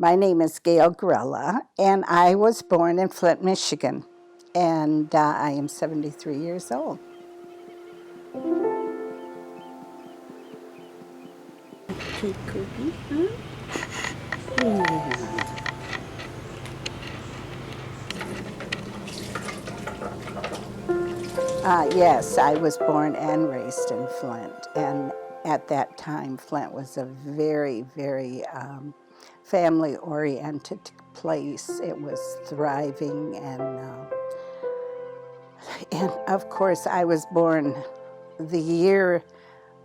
My name is Gail Grella, and I was born in Flint, Michigan, and I am 73 years old. Cake cookie, Yes, I was born and raised in Flint, and at that time, Flint was a very, very family-oriented place. It was thriving, and of course, I was born the year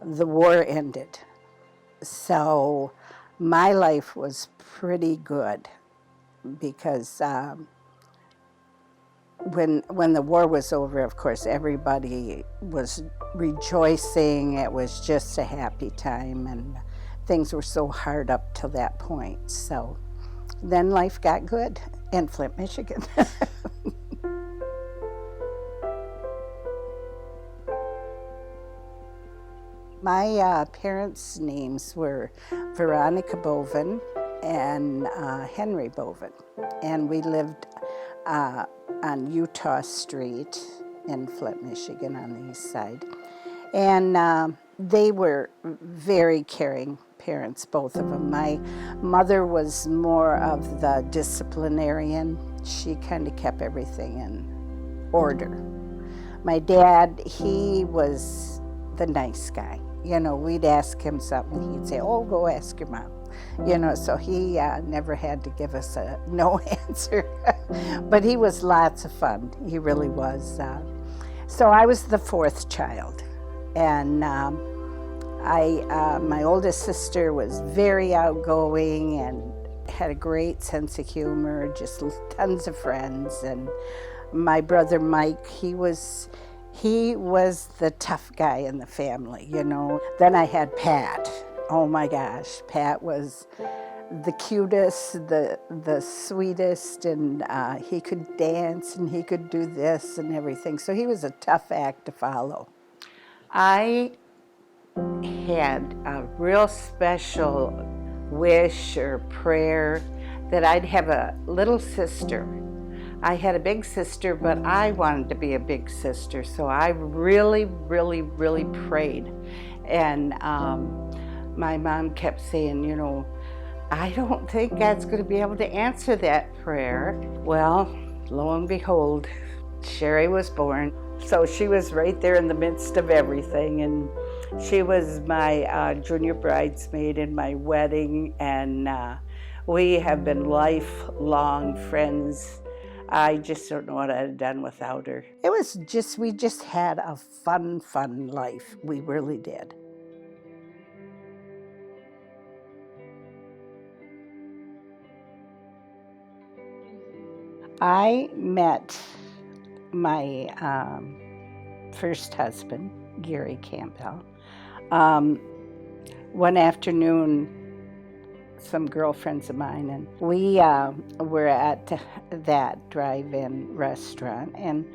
the war ended. So my life was pretty good because when the war was over, of course, everybody was rejoicing. It was just a happy time, and things were so hard up till that point. So then life got good in Flint, Michigan. My parents' names were Veronica Bovin and Henry Bovin, and we lived on Utah Street in Flint, Michigan, on the east side. And they were very caring parents, both of them. My mother was more of the disciplinarian. She kind of kept everything in order. My dad, he was the nice guy. You know, we'd ask him something, he'd say, "Oh, go ask your mom." You know, so he never had to give us a no answer. But he was lots of fun. He really was. So I was the fourth child. And my oldest sister was very outgoing and had a great sense of humor, just tons of friends. And my brother Mike, he was the tough guy in the family, you know. Then I had Pat. Oh my gosh, Pat was the cutest, the sweetest, and he could dance and he could do this and everything. So he was a tough act to follow. I had a real special wish or prayer that I'd have a little sister. I had a big sister, but I wanted to be a big sister, so I really, really, really prayed. And my mom kept saying, you know, "I don't think God's going to be able to answer that prayer." Well, lo and behold, Sherry was born. So she was right there in the midst of everything, and she was my junior bridesmaid in my wedding, and we have been lifelong friends. I just don't know what I'd have done without her. It was just, we just had a fun life. We really did. I met my first husband, Gary Campbell. Um, One afternoon, some girlfriends of mine, and we were at that drive-in restaurant, and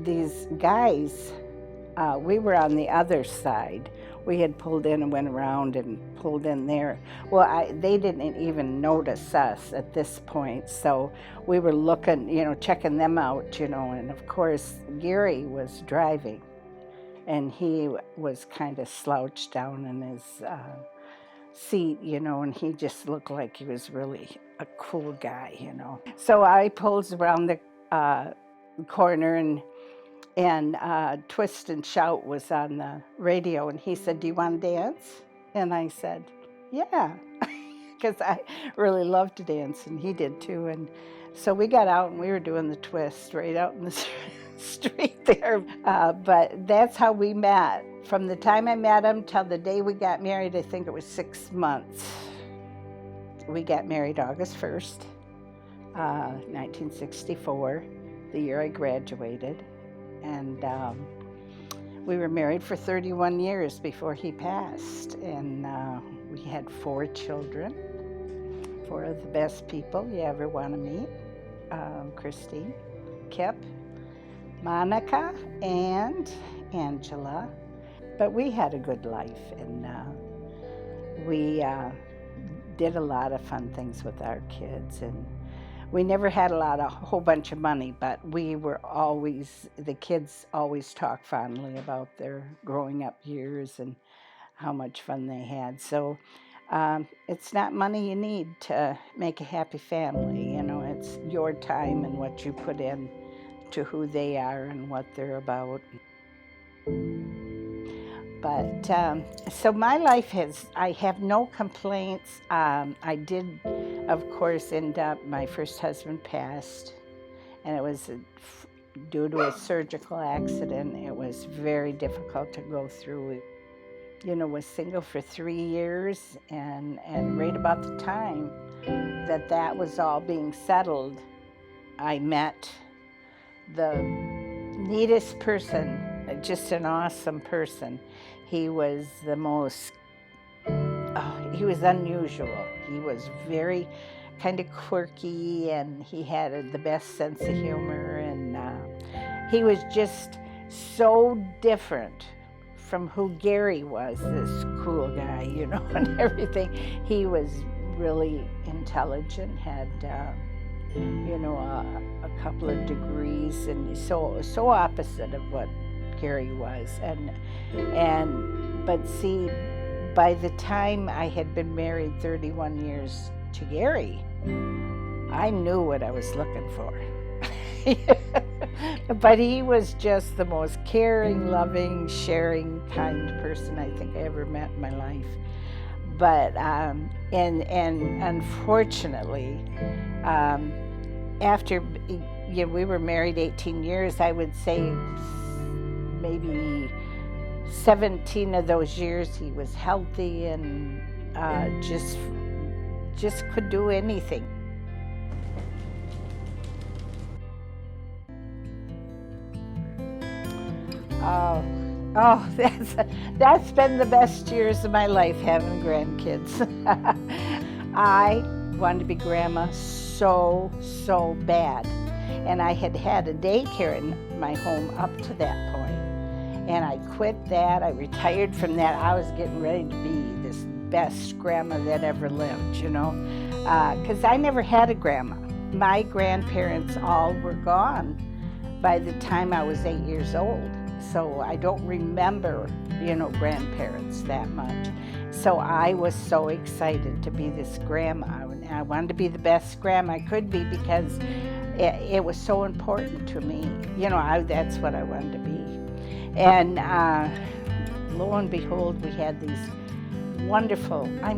these guys, we were on the other side. We had pulled in and went around and pulled in there. Well, they didn't even notice us at this point, so we were looking, you know, checking them out, you know, and of course, Gary was driving, and he was kind of slouched down in his seat, you know, and he just looked like he was really a cool guy, you know. So I pulls around the corner, and Twist and Shout was on the radio, and he said, "Do you want to dance?" And I said, "Yeah," because I really loved to dance, and he did too. And so we got out, and we were doing the twist right out in the street there. But that's how we met. From the time I met him till the day we got married, I think it was 6 months. We got married August 1st, 1964, the year I graduated. And we were married for 31 years before he passed. And we had 4 children, 4 of the best people you ever want to meet. Christine, Kip, Monica, and Angela. But we had a good life, and we did a lot of fun things with our kids, and we never had a whole bunch of money, but the kids always talk fondly about their growing up years and how much fun they had. So it's not money you need to make a happy family. It's your time and what you put in to who they are and what they're about. But so my life I have no complaints. I did, of course, my first husband passed, and it was due to a surgical accident. It was very difficult to go through. Was single for 3 years, and right about the time that was all being settled, I met the neatest person, just an awesome person. He was he was unusual. He was very kind of quirky, and he had the best sense of humor, and he was just so different from who Gary was, this cool guy, and everything. He was really intelligent, had a couple of degrees, and so opposite of what Gary was. But see, by the time I had been married 31 years to Gary, I knew what I was looking for. But he was just the most caring, loving, sharing, kind person I think I ever met in my life. But and unfortunately, after we were married 18 years, I would say maybe 17 of those years he was healthy and just could do anything. Oh, that's been the best years of my life, having grandkids. I wanted to be grandma so bad. And I had a daycare in my home up to that point. And I quit that. I retired from that. I was getting ready to be this best grandma that ever lived, because I never had a grandma. My grandparents all were gone by the time I was 8 years old. So I don't remember, grandparents that much. So I was so excited to be this grandma. I wanted to be the best grandma I could be because it was so important to me. That's what I wanted to be. And lo and behold, we had these wonderful, I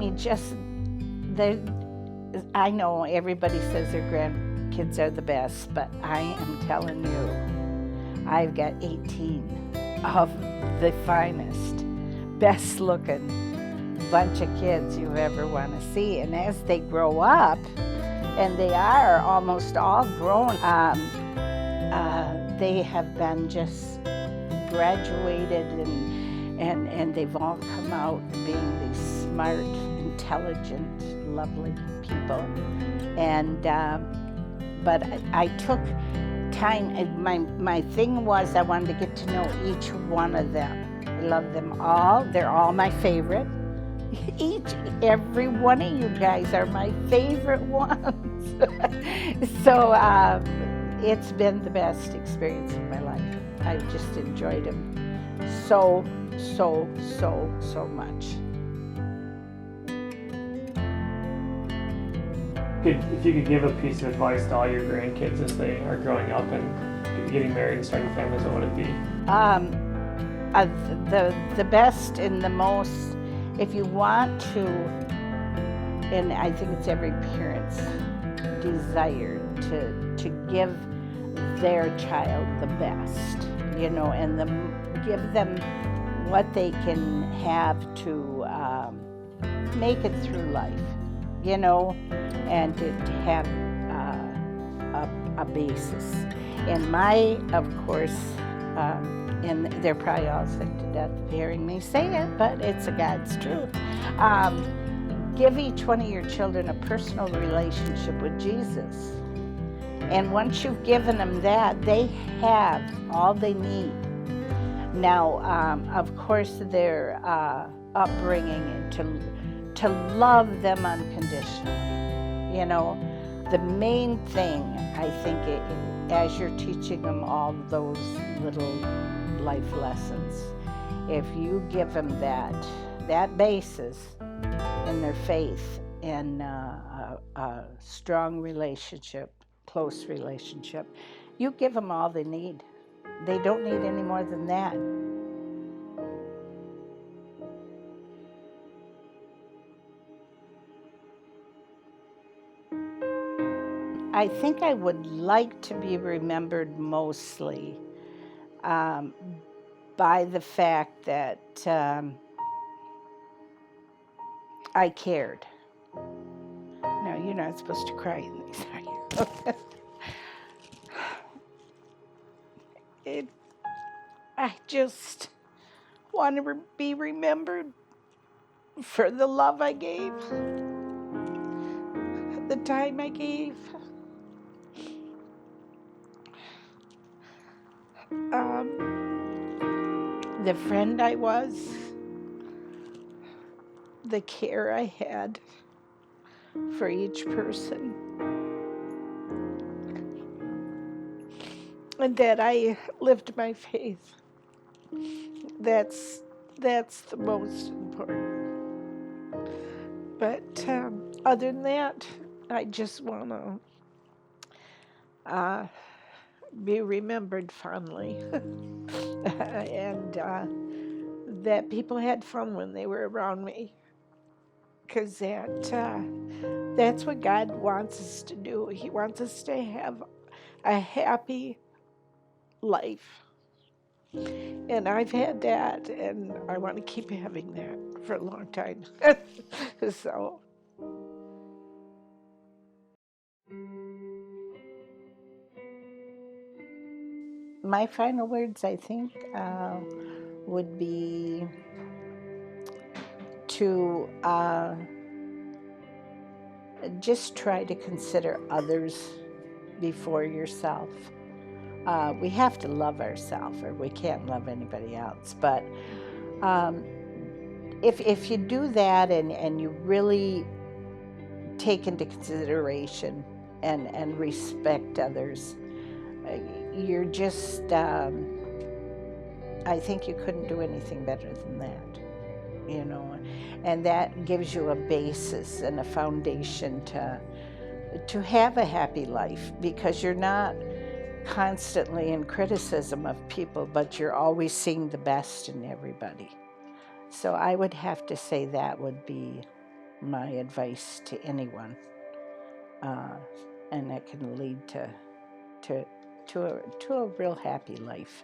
know everybody says their grandkids are the best, but I am telling you, I've got 18 of the finest, best looking bunch of kids you ever want to see. And as they grow up, and they are almost all grown, they have been just graduated, and they've all come out being these smart, intelligent, lovely people. And but I took time. My thing was I wanted to get to know each one of them. I love them all. They're all my favorite. Every one of you guys are my favorite ones. So it's been the best experience of my life. I've just enjoyed them so much. If you could give a piece of advice to all your grandkids as they are growing up and getting married and starting families, what would it be? The best and the most, if you want to, and I think it's every parent's desire to give their child the best, and give them what they can have to make it through life, and to have a basis. And of course, and they're probably all sick to death of hearing me say it, but it's God's truth. Give each one of your children a personal relationship with Jesus. And once you've given them that, they have all they need. Now, of course, their upbringing to love them unconditionally. You know, the main thing, I think, as you're teaching them all those little life lessons, if you give them that basis in their faith and a strong relationship, close relationship, you give them all they need. They don't need any more than that. I think I would like to be remembered mostly by the fact that I cared. No, you're not supposed to cry in these, are you? I just want to be remembered for the love I gave, the time I gave, the friend I was, the care I had for each person, and that I lived my faith. That's the most important. But other than that, I just want to be remembered fondly, and that people had fun when they were around me, because that's what God wants us to do. He wants us to have a happy life. And I've had that, and I want to keep having that for a long time. So. My final words, I think, would be to just try to consider others before yourself. We have to love ourselves, or we can't love anybody else. But if you do that and you really take into consideration and respect others, you're just, I think you couldn't do anything better than that, you know. And that gives you a basis and a foundation to have a happy life, because you're not constantly in criticism of people, but you're always seeing the best in everybody. So I would have to say that would be my advice to anyone, and that can lead to a real happy life.